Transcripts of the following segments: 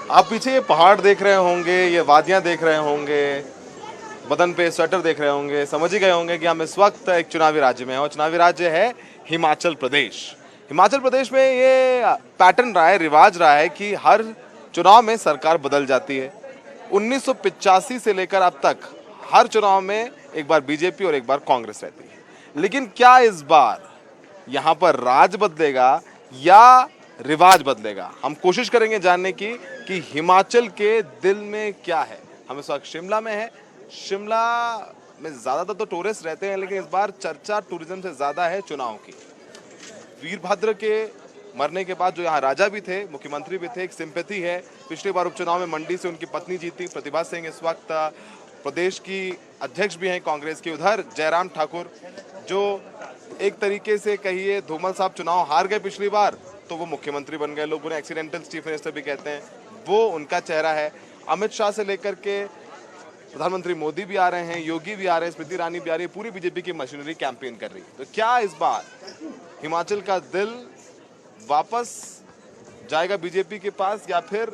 आप पीछे ये पहाड़ देख रहे होंगे, ये वादियां देख रहे होंगे, बदन पे स्वेटर देख रहे होंगे, समझ ही गए होंगे कि हम इस वक्त एक चुनावी राज्य में हैं और चुनावी राज्य है हिमाचल प्रदेश। हिमाचल प्रदेश में ये पैटर्न रहा है, रिवाज रहा है कि हर चुनाव में सरकार बदल जाती है। 1985 से लेकर अब तक हर चुनाव में एक बार बीजेपी और एक बार कांग्रेस रहती है। लेकिन क्या इस बार यहाँ पर राज बदलेगा या रिवाज बदलेगा? हम कोशिश करेंगे जानने की कि हिमाचल के दिल में क्या है। हम इस वक्त शिमला में है। शिमला में ज्यादातर तो टूरिस्ट रहते हैं, लेकिन इस बार चर्चा टूरिज्म से ज्यादा है चुनाव की। वीरभद्र के मरने के बाद जो यहाँ राजा भी थे, मुख्यमंत्री भी थे, एक सिंपैथी है। पिछली बार उपचुनाव में मंडी से उनकी पत्नी जीती, प्रतिभा सिंह इस वक्त प्रदेश की अध्यक्ष भी हैं कांग्रेस की। उधर जयराम ठाकुर जो एक तरीके से कहिए धूमल साहब चुनाव हार गए पिछली बार, तो वो मुख्यमंत्री बन गए, लोग उन्हें एक्सीडेंटल चीफ मिनिस्टर भी कहते हैं, वो उनका चेहरा है। अमित शाह से लेकर के प्रधानमंत्री मोदी भी आ रहे हैं, योगी भी आ रहे हैं, स्मृति ईरानी भी आ रही है, पूरी बीजेपी की मशीनरी कैंपेन कर रही है। तो क्या इस बार हिमाचल का दिल वापस जाएगा बीजेपी के पास या फिर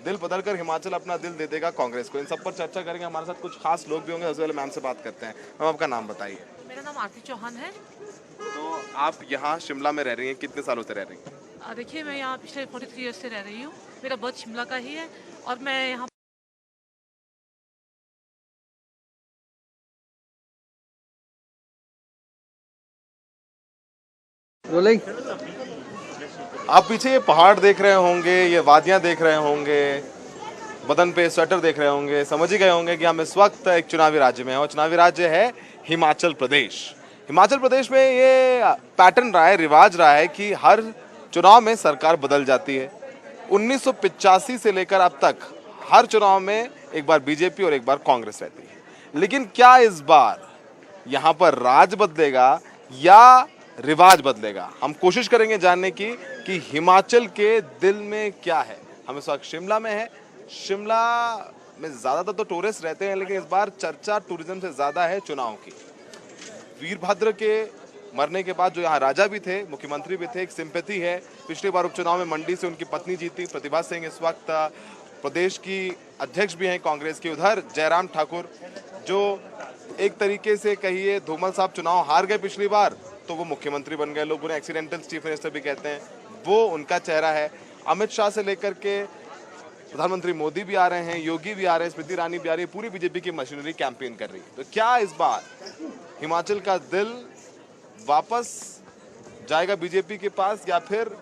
दिल बदलकर हिमाचल अपना दिल दे देगा कांग्रेस को? इन सब पर चर्चा करेंगे। हमारे साथ कुछ खास लोग भी होंगे। सबसे पहले मैम से बात करते हैं। मैम, आपका नाम बताइए। मेरा नाम आरती चौहान है। तो आप यहाँ शिमला में रह रही हैं, कितने सालों से रह रही हैं? देखिए, मैं यहाँ पिछले 43 ईयर्स से रह रही हूँ। मेरा बर्थ शिमला का ही है और मैं यहाँ आप पीछे ये पहाड़ देख रहे होंगे, ये वादियां देख रहे होंगे, बदन पे स्वेटर देख रहे होंगे, समझ ही गए होंगे कि हम इस वक्त एक चुनावी राज्य में हैं और चुनावी राज्य है हिमाचल प्रदेश। हिमाचल प्रदेश में ये पैटर्न रहा है, रिवाज रहा है कि हर चुनाव में सरकार बदल जाती है। 1985 से लेकर अब तक हर चुनाव में एक बार बीजेपी और एक बार कांग्रेस रहती है। लेकिन क्या इस बार यहाँ पर राज बदलेगा या रिवाज बदलेगा? हम कोशिश करेंगे जानने की कि हिमाचल के दिल में क्या है। हम इस वक्त शिमला में है। शिमला में ज्यादातर तो टूरिस्ट रहते हैं, लेकिन इस बार चर्चा टूरिज्म से ज्यादा है चुनाव की। वीरभद्र के मरने के बाद जो यहाँ राजा भी थे, मुख्यमंत्री भी थे, एक सिंपैथी है। पिछली बार उपचुनाव में मंडी से उनकी पत्नी जीती, प्रतिभा सिंह इस वक्त प्रदेश की अध्यक्ष भी हैं कांग्रेस की। उधर जयराम ठाकुर जो एक तरीके से कहिए धूमल साहब चुनाव हार गए पिछली बार, तो वो मुख्यमंत्री बन गए, लोग उन्हें एक्सीडेंटल चीफ मिनिस्टर भी कहते हैं, वो उनका चेहरा है। अमित शाह से लेकर के प्रधानमंत्री मोदी भी आ रहे हैं, योगी भी आ रहे हैं, स्मृति ईरानी भी आ रही है, पूरी बीजेपी की मशीनरी कैंपेन कर रही है। तो क्या इस बार हिमाचल का दिल वापस जाएगा बीजेपी के पास या फिर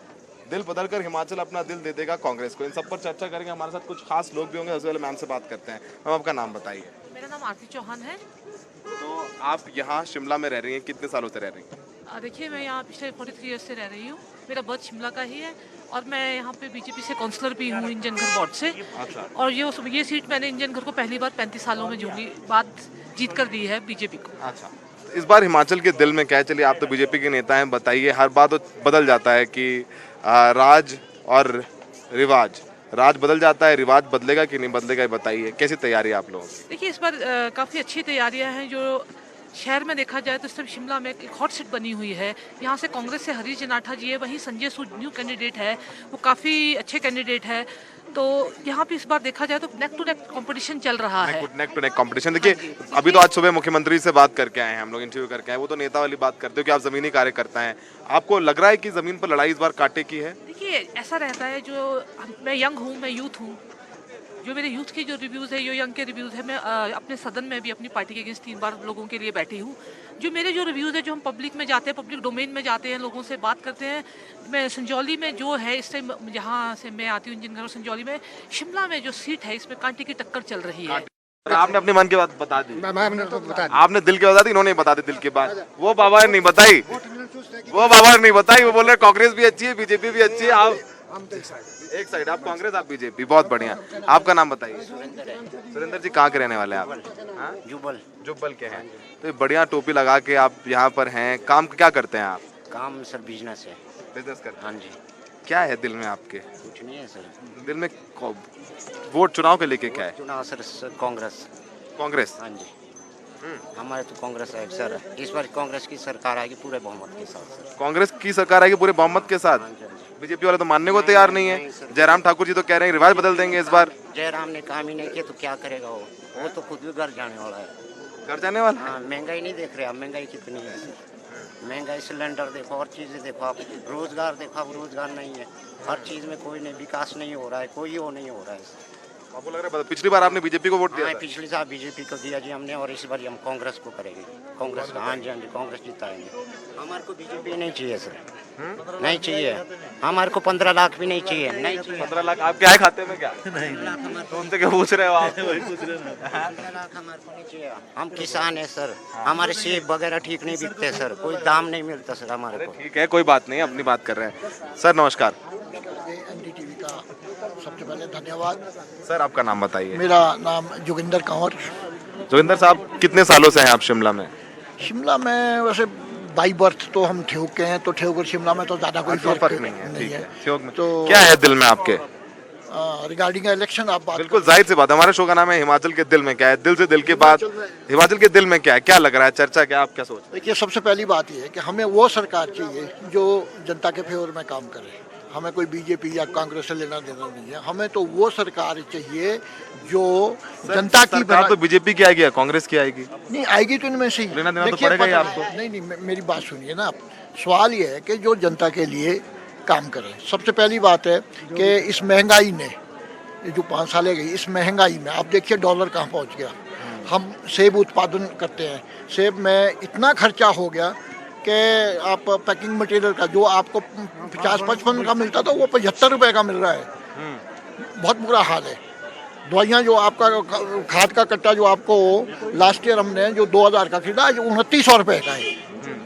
दिल बदलकर हिमाचल अपना दिल दे देगा कांग्रेस को? इन सब पर चर्चा करेंगे। हमारे साथ कुछ खास लोग भी होंगे। सबसे पहले मैम से बात करते हैं। मैम, आपका नाम बताइए। मेरा नाम आरती चौहान है। तो आप यहाँ शिमला में रह रही हैं, कितने सालों से रह रही हैं? देखिए, मैं यहाँ पिछले 43 ईयर्स से रह रही हूँ। मेरा बर्थ शिमला का ही है और मैं यहाँ पे बीजेपी से काउंसलर भी हूँ, इंजन घर बोर्ड से। अच्छा। और ये सीट मैंने इंजन घर को पहली बार 35 सालों में जीत कर दी है बीजेपी को। अच्छा, इस बार हिमाचल के दिल में क्या है? चलिए, आप तो बीजेपी के नेता हैं, बताइए। हर बात तो बदल जाता है कि राज और रिवाज, राज बदल जाता है, रिवाज बदलेगा कि नहीं बदलेगा, ये बताइए। कैसी तैयारी है आप लोगों की? देखिए, इस बार काफ़ी अच्छी तैयारियां हैं। जो शहर में देखा जाए तो इस समय शिमला में एक हॉट सीट बनी हुई है। यहाँ से कांग्रेस से हरीश जनाठा जी है, वहीं संजय सूद न्यू कैंडिडेट है, वो काफ़ी अच्छे कैंडिडेट है। तो यहाँ पे इस बार देखा जाए तो नेक टू नेक कंपटीशन चल रहा है। Neck to neck competition. देखिए, अभी तो आज सुबह मुख्यमंत्री से बात करके आए हैं हम लोग, इंटरव्यू करके आए। वो तो नेता वाली बात करते हो कि आप जमीनी कार्यकर्ता हैं। आपको लग रहा है कि जमीन पर लड़ाई इस बार कांटे की है? देखिए, ऐसा रहता है, जो मैं यंग हूँ, मैं यूथ हूँ, जो मेरे यूथ के जो रिव्यूज़ है, जो यंग के रिव्यूज़ है, मैं अपने सदन में भी अपनी पार्टी के अगेंस्ट 3 बार लोगों के लिए बैठी हूँ। जो मेरे जो रिव्यूज़ है, जो हम पब्लिक में जाते हैं, पब्लिक डोमेन में जाते हैं, लोगों से बात करते हैं। मैं संजौली में जो है, इस टाइम जहाँ से मैं आती हूँ, इंजन घर संजौली में, शिमला में जो सीट है, इसमें कांटे की टक्कर चल रही है। आपने अपने मन की बात बता दी। मैंने तो बता दी। आपने दिल की बता दी, इन्होंने बता दी दिल की बात। वो बाबा ने नहीं बताई, वो बाबा ने नहीं बताई। वो बोल रहे कांग्रेस भी अच्छी है, बीजेपी भी अच्छी है। आप एक साइड, आप कांग्रेस, आप बीजेपी, बहुत बढ़िया। आपका नाम बताइए। सुरेंद्र जी, कहाँ के रहने वाले हैं आप? जुब्बल के हैं। तो ये बढ़िया टोपी लगा के आप यहाँ पर हैं। काम क्या करते हैं आप? काम सर बिजनेस है। बिजनेस करते हैं। हाँ जी। क्या है दिल में आपके? कुछ नहीं है सर। दिल में वोट चुनाव के लेके क्या है? चुनाव सर कांग्रेस। कांग्रेस। हाँ जी। हमारे तो कांग्रेस है सर। इस बार कांग्रेस की सरकार आएगी पूरे बहुमत के साथ सर। कांग्रेस की सरकार आएगी पूरे बहुमत के साथ। हाँ जी, हाँ जी। बीजेपी वाले तो मानने को तैयार नहीं है। जयराम ठाकुर जी तो कह रहे हैं रिवाज बदल देंगे इस बार। जयराम ने काम ही नहीं किया तो क्या करेगा वो तो खुद भी घर जाने वाला है। घर जाने वाला है। हाँ, महंगाई नहीं देख रहे आप, महंगाई कितनी है सर। महंगाई, सिलेंडर देखो और चीज़ें देखो आप, रोजगार देखो आप, रोजगार नहीं है। हर चीज़ में कोई नहीं, विकास नहीं हो रहा है, कोई वो नहीं हो रहा है। आपको लग रहा है पिछली बार आपने बीजेपी को वोट दिया हाँ, था? पिछली साल बीजेपी को दिया जी हमने और इस बार हम कांग्रेस को करेंगे। कांग्रेस का, हाँ जी हाँ जी, कांग्रेस जिताएंगे। हमारे को बीजेपी नहीं चाहिए सर, नहीं चाहिए। हमारे को 15 लाख भी नहीं चाहिए, नहीं चाहिए। 15 लाख आपके आए खाते में क्या? 15 लाख हमारे तो उनसे क्या पूछ रहे हो आप? 15 लाख हमारे को नहीं चाहिए। हम किसान है सर, हमारे सेब वगैरह ठीक नहीं बिकते सर, कोई दाम नहीं मिलता सर हमारे को। ठीक है, कोई बात नहीं, अपनी बात कर रहे हैं। सर नमस्कार। एनडीटीवी का सबसे पहले धन्यवाद। सर आपका नाम बताइए। मेरा नाम जोगिंदर कंवर। जोगिंदर साहब कितने सालों से हैं आप शिमला में? शिमला में वैसे बाई बर्थ तो हम ठेउक के हैं, तो ठेउक और शिमला में तो ज़्यादा कोई कोई फर्क फर्क नहीं है। ठीक है। है। ठियोग में तो क्या है दिल में आपके? रिगार्डिंग इलेक्शन आप बात बिल्कुल जाहिर सी बात है, हमारे शो का नाम है हिमाचल के दिल में क्या है। दिल से दिल की बात, हिमाचल के दिल में क्या है, क्या लग रहा है, चर्चा क्या, आप क्या सोच रहे देखिए, सबसे पहली बात यह है कि हमें वो सरकार चाहिए जो जनता के फेवर में काम करे। हमें कोई बीजेपी या कांग्रेस से लेना देना नहीं है। हमें तो वो सरकार चाहिए जो हैं? जनता की सरकार तो बीजेपी की आएगी या कांग्रेस की आएगी? नहीं आएगी तो इनमें से ही लेना देना तो देखिए, पड़ेगा ही पता आपको। है। नहीं नहीं, मेरी बात सुनिए ना आप। सवाल ये है कि जो जनता के लिए काम करे। सबसे पहली बात है कि इस महंगाई ने, ये जो 5 साल गई, इस महंगाई में आप देखिए डॉलर कहाँ पहुँच गया। हम सेब उत्पादन करते हैं, सेब में इतना खर्चा हो गया कि आप पैकिंग मटेरियल का जो आपको 50-55 का मिलता था वो 75 रुपए का मिल रहा है। बहुत बुरा हाल है। दवाइयाँ जो आपका खाद का कट्टा जो आपको लास्ट ईयर हमने जो 2000 का खरीदा, आज 2900 रुपए का है।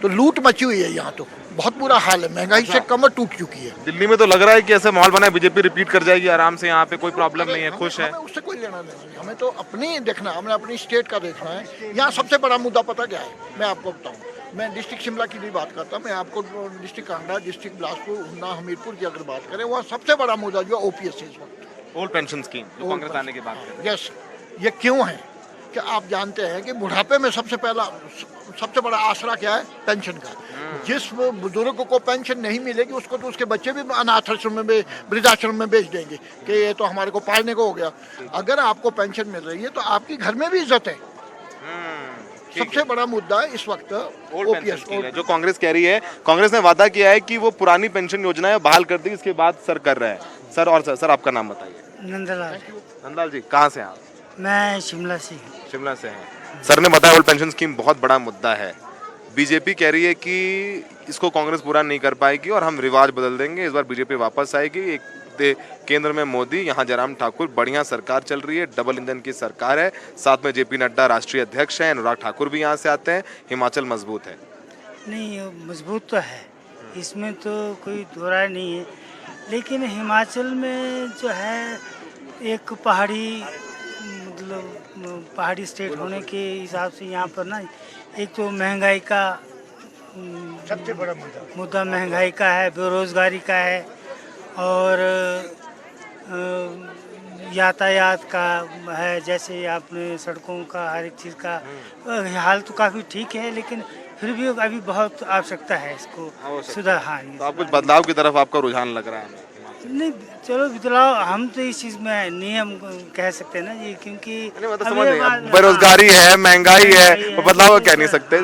तो लूट मची हुई है यहाँ, तो बहुत बुरा हाल है। महंगाई से कमर टूट चुकी है। दिल्ली में तो लग रहा है कि ऐसे माहौल बना है, बीजेपी रिपीट कर जाएगी आराम से, यहाँ पे कोई प्रॉब्लम नहीं है, खुश है। हमें उससे कोई लेना नहीं है। हमें तो अपनी देखना, हमें अपनी स्टेट का देखना है। यहाँ सबसे बड़ा मुद्दा पता क्या है, मैं आपको बताऊँ। मैं डिस्ट्रिक्ट शिमला की भी बात करता, मैं आपको डिस्ट्रिक्ट कांगड़ा, डिस्ट्रिक्ट बिलासपुर, ऊना, हमीरपुर की अगर बात करें, वहाँ सबसे बड़ा मुद्दा जो है ओपीएस है इस वक्त। ओल्ड पेंशन स्कीम जो कांग्रेस आने के बाद है। यस, ये क्यों है कि आप जानते हैं कि बुढ़ापे में सबसे बड़ा आसरा क्या है, पेंशन का। जिस बुजुर्ग को पेंशन नहीं मिलेगी उसको तो उसके बच्चे भी अनाथ आश्रम में, वृद्धाश्रम में भेज देंगे कि ये तो हमारे को पालने को हो गया। अगर आपको पेंशन मिल रही है तो आपकी घर में भी इज्जत है। सबसे बड़ा मुद्दा है इस वक्त ओल्ड पेंशन स्कीम है जो कांग्रेस कह रही है। कांग्रेस ने वादा किया है कि वो पुरानी पेंशन योजना है बहाल कर दी, इसके बाद सर कर रहा है। सर और सर आपका नाम बताइए। नंदलाल। नंदलाल जी कहाँ से हैं आप? मैं शिमला से हूँ। शिमला से हैं। सर ने बताया ओल्ड पेंशन स्कीम बहुत बड़ा मुद्दा है। बीजेपी कह रही है कि इसको कांग्रेस पूरा नहीं कर पाएगी और हम रिवाज बदल देंगे, इस बार बीजेपी वापस आएगी। एक केंद्र में मोदी, यहाँ जयराम ठाकुर, बढ़िया सरकार चल रही है, डबल इंजन की सरकार है। साथ में जेपी नड्डा राष्ट्रीय अध्यक्ष हैं, अनुराग ठाकुर भी यहाँ से आते हैं। हिमाचल मजबूत है। नहीं, मजबूत तो है, इसमें तो कोई दो राय नहीं है। लेकिन हिमाचल में जो है एक पहाड़ी स्टेट होने के हिसाब से यहाँ पर ना एक तो महंगाई का सबसे बड़ा मुद्दा महंगाई का है, बेरोजगारी का है और यातायात का है। जैसे आपने सड़कों का हर एक चीज़ का हाल तो काफ़ी ठीक है, लेकिन फिर भी अभी बहुत आवश्यकता है इसको सुधार। हाँ, तो आप कुछ बदलाव की तरफ आपका रुझान लग रहा है? नहीं, चलो बदलाव हम तो इस चीज़ में नहीं हम कह सकते ना जी, क्योंकि बेरोजगारी है, महंगाई है, तो बदलाव कह नहीं सकते।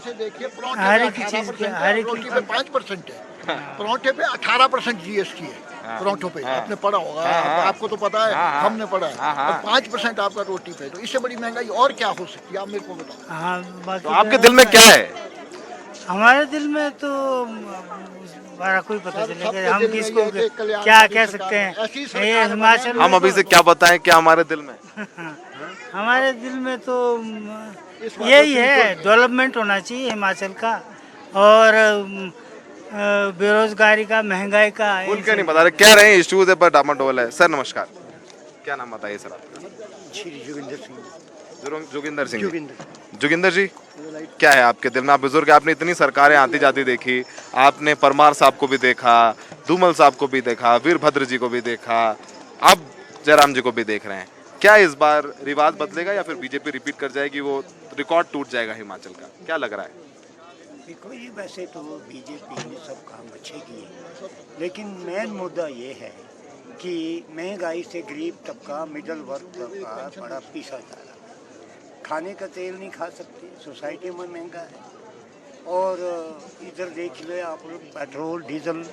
से देखिए, हर एक चीज़ के हर एक रोटी पे 5% है, परोठे पे 18% जीएसटी है। परोठों पे आपने पढ़ा होगा, आपको तो पता है, हमने पढ़ा है। और 5% आपका रोटी पे, तो इससे बड़ी महंगाई और क्या हो सकती है, आप मेरे को बताओ। हाँ, बाकी तो आपके दिल में क्या है? हमारे दिल में तो हमारा कोई पता चलेगा, हम किसको क्या कह सकते हैं। ये हिमाचल हम अभी से क्या बताएं क्या हमारे दिल में? हमारे दिल में तो यही है, डेवलपमेंट होना चाहिए हिमाचल का और बेरोजगारी का, महंगाई का। बोल के नहीं बता रहे, कह रहे हैं इश्यूज है पर डामाडोल है। सर नमस्कार, क्या नाम बताइए सर आपका? जोगिंदर सिंह। जोगिंदर जी क्या है आपके दिल में? आप बुजुर्ग, आपने इतनी सरकारें आती जाती देखी, आपने परमार साहब को भी देखा, धूमल साहब को भी देखा, वीरभद्र जी को भी देखा, अब जयराम जी को भी देख रहे हैं। क्या इस बार रिवाज बदलेगा या फिर बीजेपी रिपीट कर जाएगी, वो रिकॉर्ड टूट जाएगा हिमाचल का, क्या लग रहा है? देखो ये वैसे तो बीजेपी ने सब काम अच्छे किए, लेकिन मेन मुद्दा ये है कि महंगाई से गरीब तबका, मिडिल वर्ग तबका बड़ा पीसा जा रहा है। खाने का तेल नहीं खा सकते, सोसाइटी में महंगा है। और इधर देख लो आप लोग, पेट्रोल डीजल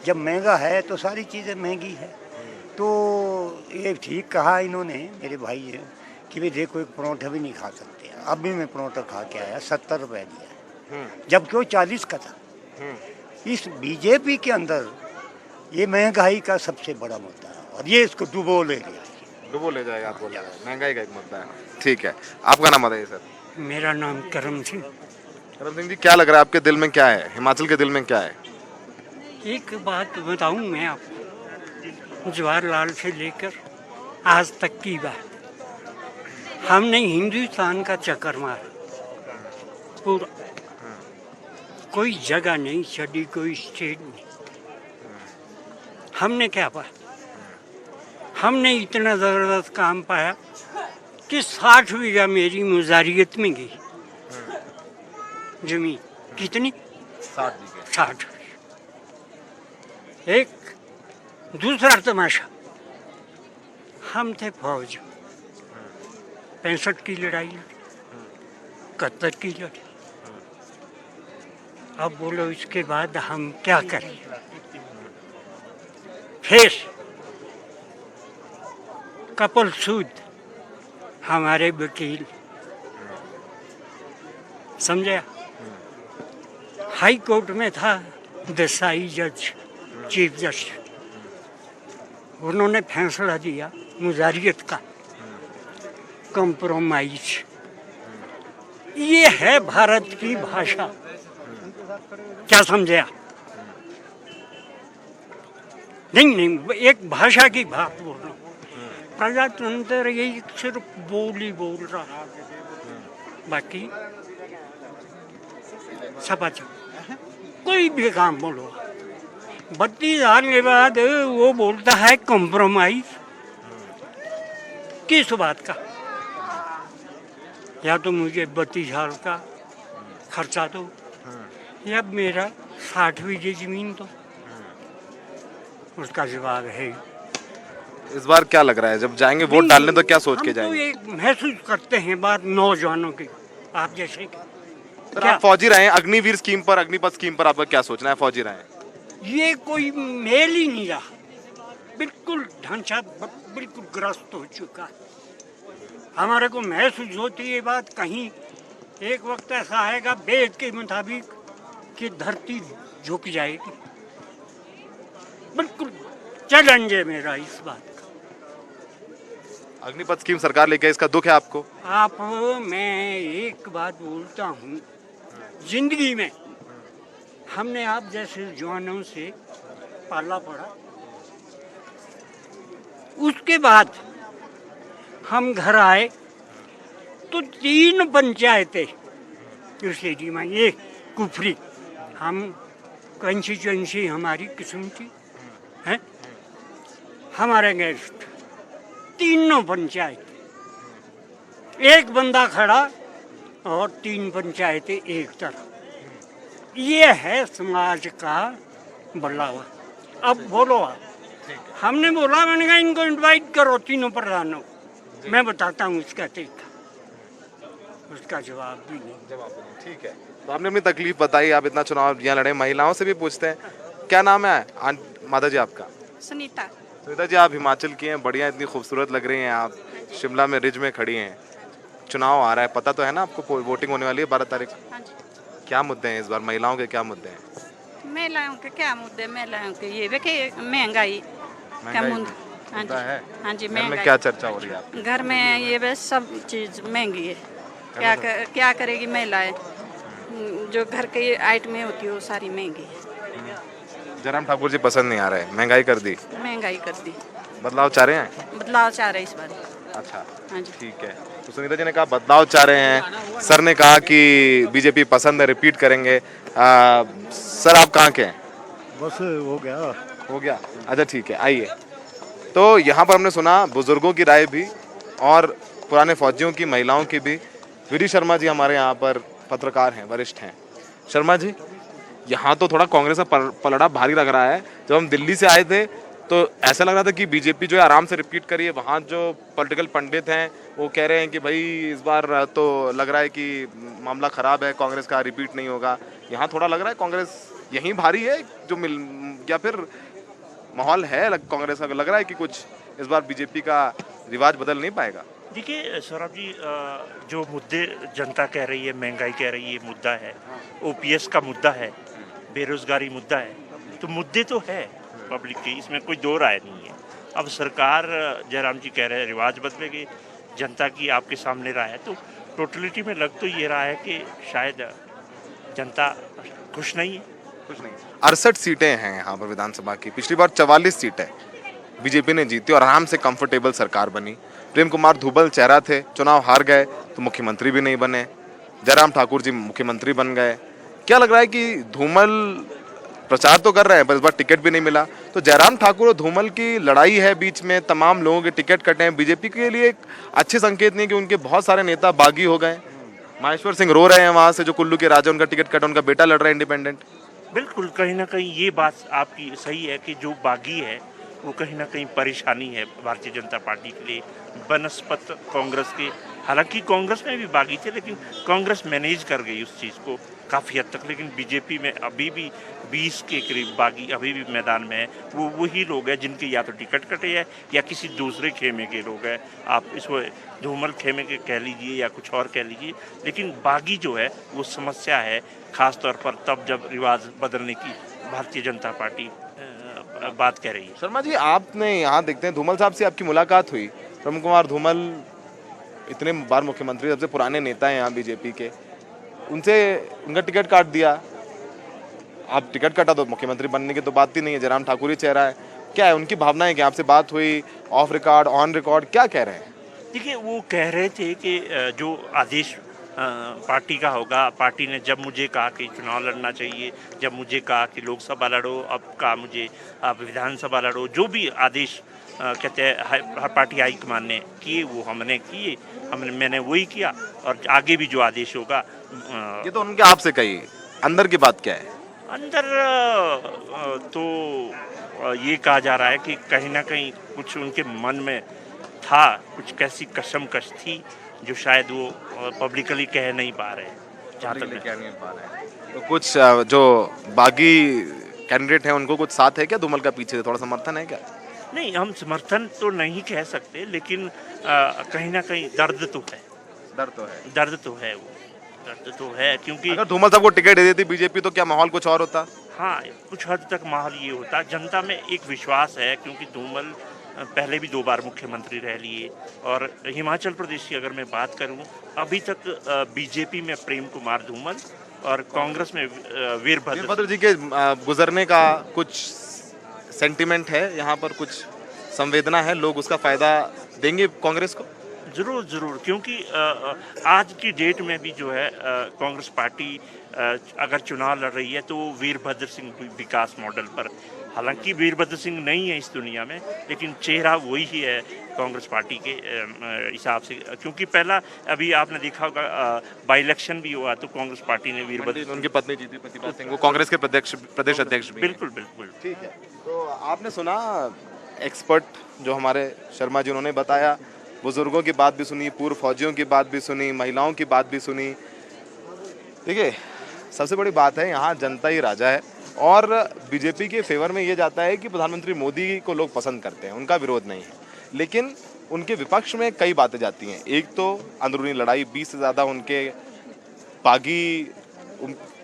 जब महंगा है तो सारी चीज़ें महंगी है। तो ये ठीक कहा इन्होंने, मेरे भाई है, कि भाई देखो एक परोठा भी नहीं खा सकते। अभी मैं परोठा खा के आया, 70 रुपये दिया, जबकि वो 40 का था। इस बीजेपी के अंदर ये महंगाई का सबसे बड़ा मुद्दा है और ये इसको डुबो ले जाएगा, आप बोल रहे हैं महंगाई का एक मुद्दा है। ठीक है, आपका नाम बताइए सर। मेरा नाम करम सिंह। करम सिंह जी, क्या लग रहा है आपके दिल में, क्या है हिमाचल के दिल में, क्या है? एक बात बताऊं मैं आपको, जवाहरलाल से लेकर आज तक की बात, हमने हिंदुस्तान का चक्कर मारा पूरा, कोई जगह नहीं छड़ी, कोई स्टेट नहीं। हमने क्या पाया? हमने इतना ज़बरदस्त काम पाया कि 60 बीघा मेरी मुजारियत में गई जमीन। कितनी? 60। एक दूसरा तमाशा, हम थे फौज, 65 की लड़ाई लड़ी, 71 की लड़ी। अब बोलो इसके बाद हम क्या करें? फिर कपिल सूद हमारे वकील, समझे, हाई कोर्ट में था देसाई जज, चीफ जज, उन्होंने फैसला दिया मुजारियत का, कंप्रोमाइज। ये है भारत की भाषा, क्या समझे आप? नहीं, एक भाषा की बात बोल रहा हूँ। प्रजातंत्र यही सिर्फ बोली बोल रहा, बाकी सब अच्छा। कोई भी काम बोलो, 32 साल के बाद वो बोलता है कॉम्प्रोमाइज। किस बात का? या तो मुझे 32 साल का खर्चा दो, या मेरा 60 बीघे जमीन दो। उसका जवाब है। इस बार क्या लग रहा है, जब जाएंगे वोट डालने तो क्या सोच के हम तो जाएंगे? ये महसूस करते हैं बात नौजवानों की, आप जैसे कि सर आप फौजी रहे हैं, अग्निवीर स्कीम पर, अग्निपथ स्कीम पर आपका क्या सोचना है? फौजी रहे हैं, ये कोई मेल ही नहीं रहा, बिल्कुल ढांचा बिल्कुल ग्रस्त हो चुका है। हमारे को महसूस होती है बात, कहीं एक वक्त ऐसा आएगा वेद के मुताबिक कि धरती झुक जाएगी। बिल्कुल चैलेंज है मेरा इस बात का। अग्निपथ स्कीम सरकार लेके आई, इसका दुख है आपको? आप, मैं एक बात बोलता हूँ, जिंदगी में हमने आप जैसे जवानों से पाला पड़ा, उसके बाद हम घर आए तो 3 पंचायतें उस एरिया में, ये कुफरी, हम कंस्टिट्यूंसी हमारी किस्म की है, हमारे गेस्ट 3 पंचायत, एक बंदा खड़ा और 3 पंचायतें एक तरफ। ये है समाज का बदलाव। अब बोलो आप, हमने बोला, मैंने कहा इनको इनवाइट करो 3 प्रधानों, मैं बताता हूँ उसका तरीका। उसका जवाब भी नहीं। ठीक है, तो आपने अपनी तकलीफ बताई, आप इतना चुनाव यहाँ लड़े। महिलाओं से भी पूछते हैं, क्या नाम है माता जी आपका? सुनीता। सुनीता जी, आप हिमाचल की हैं, बढ़िया, इतनी खूबसूरत लग रही हैं आप, शिमला में रिज में खड़ी हैं, चुनाव आ रहा है, पता तो है ना आपको, वोटिंग होने वाली है 12 तारीख। हाँ जी। क्या मुद्दे हैं इस बार, महिलाओं के क्या मुद्दे हैं? महिलाओं के क्या मुद्दे? महिलाओं के ये वे कि महंगाई का मुद्दा। हाँ जी, है? हाँ जी, घर में महंगाई। क्या चर्चा हो रही है आपकी? घर में ये बस सब चीज़ महंगी है। क्या करेगी महिलाएं? जो घर के आइटमें होती है वो सारी महंगी है। जयराम ठाकुर जी पसंद नहीं आ रहे, महंगाई कर दी, महंगाई कर दी, बदलाव चाह रहे हैं? बदलाव चाह रहे इस बार। अच्छा, हाँ जी। ठीक है। तो सुनीता जी ने कहा बदलाव चाह रहे हैं, सर ने कहा कि बीजेपी पसंद है, रिपीट करेंगे। सर आप कहाँ के हैं? बस हो गया। अच्छा ठीक है, आइए। तो यहाँ पर हमने सुना बुजुर्गों की राय भी और पुराने फौजियों की, महिलाओं की भी। वीडी शर्मा जी हमारे यहाँ पर पत्रकार हैं, वरिष्ठ हैं। शर्मा जी, यहाँ तो थोड़ा कांग्रेस का पलड़ा भारी लग रहा है। जब हम दिल्ली से आए थे तो ऐसा लग रहा था कि बीजेपी जो है आराम से रिपीट करिए। वहाँ जो पॉलिटिकल पंडित हैं वो कह रहे हैं कि भाई इस बार तो लग रहा है कि मामला खराब है, कांग्रेस का रिपीट नहीं होगा। यहाँ थोड़ा लग रहा है कांग्रेस यहीं भारी है जो या फिर माहौल है कांग्रेस का, लग रहा है कि कुछ इस बार बीजेपी का रिवाज बदल नहीं पाएगा। देखिए सौरभ जी, जो मुद्दे जनता कह रही है, महंगाई कह रही है, मुद्दा है, ओपीएस का मुद्दा है, बेरोजगारी मुद्दा है, तो मुद्दे तो है पब्लिक के, इसमें कोई दो राय नहीं है। अब सरकार, जयराम जी कह रहे हैं रिवाज बदलेगी, जनता की आपके सामने राय है, तो टोटलिटी में लग तो ये रहा है कि शायद जनता खुश नहीं है। कुछ नहीं, 68 सीटें हैं यहाँ पर विधानसभा की। पिछली बार 44 सीटें बीजेपी ने जीती और आराम से कंफर्टेबल सरकार बनी। प्रेम कुमार धूमल चेहरा थे, चुनाव हार गए तो मुख्यमंत्री भी नहीं बने। जयराम ठाकुर जी मुख्यमंत्री बन गए। क्या लग रहा है कि धूमल प्रचार तो कर रहे हैं पर इस बार टिकट भी नहीं मिला, तो जयराम ठाकुर और धूमल की लड़ाई है बीच में, तमाम लोगों के टिकट कटे हैं। बीजेपी के लिए एक अच्छे संकेत नहीं कि उनके बहुत सारे नेता बागी हो गए। माहेश्वर सिंह रो रहे हैं वहां से, जो कुल्लू के राजा, उनका टिकट कटा, उनका बेटा लड़ रहा है इंडिपेंडेंट। बिल्कुल, कहीं ना कहीं ये बात आपकी सही है कि जो बागी है वो कहीं ना कहीं परेशानी है भारतीय जनता पार्टी के लिए बनस्पत कांग्रेस के। हालांकि कांग्रेस में भी बागी थे लेकिन कांग्रेस मैनेज कर गई उस चीज़ को काफ़ी हद तक, लेकिन बीजेपी में अभी भी 20 के करीब बागी अभी भी मैदान में है। वो वही लोग हैं जिनके या तो टिकट कटे हैं या किसी दूसरे खेमे के लोग हैं। आप इसको धूमल खेमे के कह लीजिए या कुछ और कह लीजिए, लेकिन बागी जो है वो समस्या है, ख़ास तौर पर तब जब रिवाज बदलने की भारतीय जनता पार्टी बात कह रही है। शर्मा जी, आपने यहाँ देखते हैं धूमल साहब से आपकी मुलाकात हुई। प्रेम कुमार धूमल इतने बार मुख्यमंत्री, सबसे पुराने नेता हैं यहाँ बीजेपी के, उनसे उनका टिकट काट दिया। आप टिकट काटा तो मुख्यमंत्री बनने की तो बात ही नहीं है, जयराम ठाकुर ही चेहरा है। क्या है उनकी भावनाएं? क्या आपसे बात हुई ऑफ रिकॉर्ड, ऑन रिकॉर्ड, क्या कह रहे हैं? देखिए, वो कह रहे थे कि जो आदेश पार्टी का होगा, पार्टी ने जब मुझे कहा कि चुनाव लड़ना चाहिए, जब मुझे कहा कि लोकसभा लड़ो, अब कहा मुझे आप विधानसभा लड़ो, जो भी आदेश कहते हैं हर पार्टी हाईकमान ने किए वो हमने किए, मैंने वही किया और आगे भी जो आदेश होगा। ये तो उनके आपसे कही, अंदर की बात क्या है? अंदर तो ये कहा जा रहा है कि कहीं ना कहीं कुछ उनके मन में था, कुछ कैसी कशमकश थी जो शायद वो पब्लिकली कह नहीं पा रहे, जहाँ तक कह नहीं पा रहे हैं। तो कुछ जो बागी कैंडिडेट हैं उनको कुछ साथ है क्या धूमल का, पीछे थोड़ा समर्थन है क्या? नहीं, हम समर्थन तो नहीं कह सकते, लेकिन कहीं ना कहीं दर्द तो है। डर तो है, दर्द तो है, वो दर्द तो है, क्योंकि अगर धूमल साहब को टिकट दे देती बीजेपी तो क्या माहौल कुछ और होता? हाँ, कुछ हद तक माहौल ये होता। जनता में एक विश्वास है, क्योंकि धूमल पहले भी 2 बार मुख्यमंत्री रह लिए, और हिमाचल प्रदेश की अगर मैं बात करूं, अभी तक बीजेपी में प्रेम कुमार धूमल और कांग्रेस में वीरभद्र जी के गुजरने का कुछ सेंटिमेंट है यहाँ पर, कुछ संवेदना है, लोग उसका फायदा देंगे कांग्रेस को? जरूर जरूर, क्योंकि आज की डेट में भी जो है कांग्रेस पार्टी अगर चुनाव लड़ रही है तो वीरभद्र सिंह विकास मॉडल पर, हालांकि वीरभद्र सिंह नहीं है इस दुनिया में, लेकिन चेहरा वही ही है कांग्रेस पार्टी के हिसाब से। क्योंकि पहला अभी आपने देखा होगा बाई इलेक्शन भी हुआ तो कांग्रेस पार्टी ने वीरभद्र, उनकी पत्नी जीती प्रतिभा सिंह, वो कांग्रेस के प्रदेश अध्यक्ष भी। बिल्कुल बिल्कुल। ठीक है, तो आपने सुना एक्सपर्ट जो हमारे शर्मा जी उन्होंने बताया, बुजुर्गों की बात भी सुनी, पूर्व फौजियों की बात भी सुनी, महिलाओं की बात भी सुनी। देखिए, सबसे बड़ी बात है यहाँ जनता ही राजा है, और बीजेपी के फेवर में ये जाता है कि प्रधानमंत्री मोदी को लोग पसंद करते हैं, उनका विरोध नहीं है, लेकिन उनके विपक्ष में कई बातें जाती हैं। एक तो अंदरूनी लड़ाई, 20 से ज़्यादा उनके बागी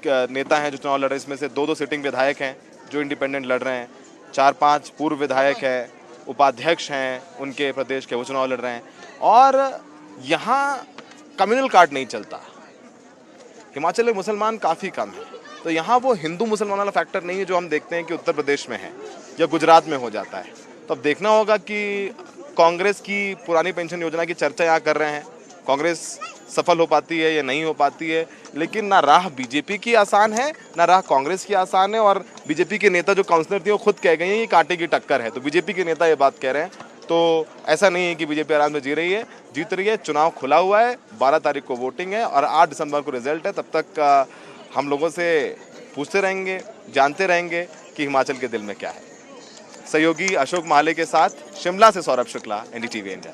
नेता हैं जो चुनाव लड़ रहे हैं, इसमें से 2-2 सिटिंग विधायक हैं जो इंडिपेंडेंट लड़ रहे हैं, 4-5 पूर्व विधायक हैं, उपाध्यक्ष हैं उनके प्रदेश के, वो चुनाव लड़ रहे हैं, और यहाँ कम्युनल कार्ड नहीं चलता। हिमाचल में मुसलमान काफ़ी कम है, तो यहाँ वो हिंदू मुसलमान वाला फैक्टर नहीं है जो हम देखते हैं कि उत्तर प्रदेश में है या गुजरात में हो जाता है। तो अब देखना होगा कि कांग्रेस की पुरानी पेंशन योजना की चर्चा यहाँ कर रहे हैं, कांग्रेस सफल हो पाती है या नहीं हो पाती है, लेकिन ना राह बीजेपी की आसान है ना राह कांग्रेस की आसान है। और बीजेपी के नेता जो काउंसलर थे वो खुद कह गए हैं ये कांटे की टक्कर है, तो बीजेपी के नेता ये बात कह रहे हैं। तो ऐसा नहीं है कि बीजेपी आराम में जी रही है, जीत रही है। चुनाव खुला हुआ है, 12 तारीख को वोटिंग है और 8 दिसंबर को रिजल्ट है। तब तक हम लोगों से पूछते रहेंगे, जानते रहेंगे कि हिमाचल के दिल में क्या है। सहयोगी अशोक माले के साथ शिमला से सौरभ शुक्ला, NDTV इंडिया।